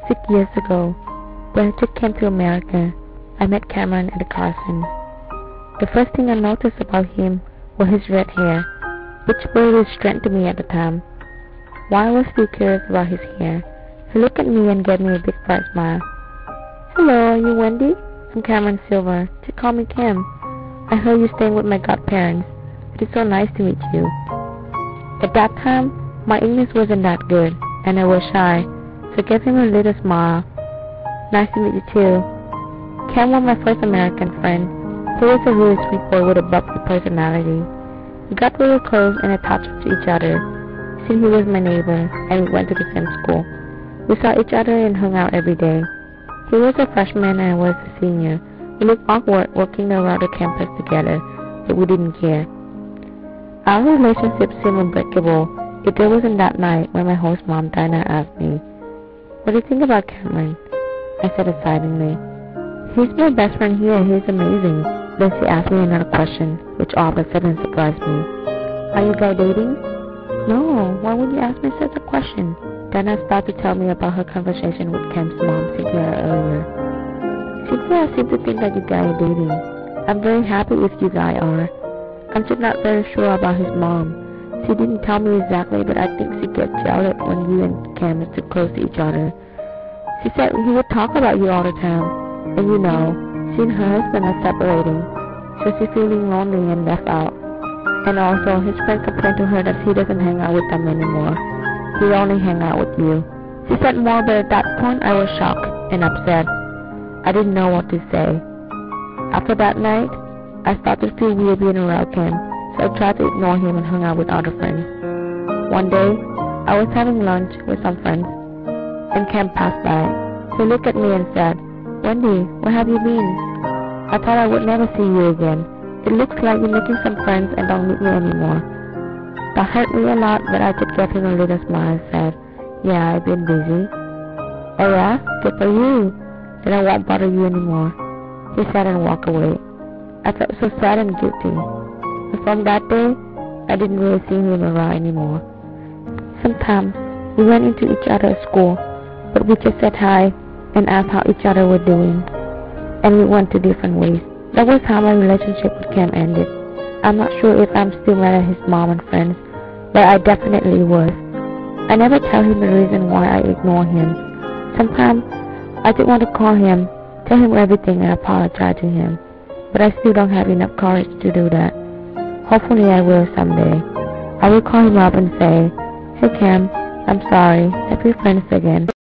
6 years ago, when I took Cam to America, I met Cameron at the Carson. The first thing I noticed about him was his red hair, which brought his strength to me at the time. While I was still curious about his hair, he looked at me and gave me a big bright smile. "Hello, are you Wendy? I'm Cameron Silver. Just call me Cam. I heard you're staying with my godparents. It is so nice to meet you." At that time, my English wasn't that good, and I was shy, so I gave him a little smile. "Nice to meet you too." Cam was my first American friend. He was a really sweet boy with a bubbly personality. We got really close and attached to each other, since he was my neighbor and we went to the same school. We saw each other and hung out every day. He was a freshman and I was a senior. We looked awkward walking around the campus together, but we didn't care. Our relationship seemed unbreakable if there wasn't that night when my host mom Dinah asked me, "What do you think about Cameron?" I said excitingly, "He's my best friend here and he's amazing." Then she asked me another question, which all of a sudden surprised me. "Are you guys dating?" "No, why would you ask me such a question?" Dinah started to tell me about her conversation with Cam's mom, Cynthia, earlier. "Cynthia seemed to think that you guys are dating. I'm very happy if you guys are. I'm just not very sure about his mom. She didn't tell me exactly, but I think she gets jealous when you and Cam are too close to each other. She said he would talk about you all the time, and you know, she and her husband are separating, so she's feeling lonely and left out. And also, his friend complained to her that he doesn't hang out with them anymore. He only hang out with you." She said more, but at that point I was shocked and upset. I didn't know what to say. After that night, I started to feel weird being around him, so I tried to ignore him and hung out with other friends. One day, I was having lunch with some friends, and Cam passed by. He looked at me and said, "Wendy, where have you been? I thought I would never see you again. It looks like you're making some friends and don't meet me anymore." That hurt me a lot, but I just gave him a little smile and said, "Yeah, I've been busy." "Oh yeah? Good for you. Then I won't bother you anymore." He said and walked away. I felt so sad and guilty. But from that day, I didn't really see him around anymore. Sometimes we ran into each other at school, but we just said hi and asked how each other were doing. And we went to different ways. That was how my relationship with Cam ended. I'm not sure if I'm still mad at his mom and friends, but I definitely was. I never tell him the reason why I ignore him. Sometimes I just want to call him, tell him everything and apologize to him, but I still don't have enough courage to do that. Hopefully I will someday. I will call him up and say, "Hey Cam, I'm sorry, let's be friends again."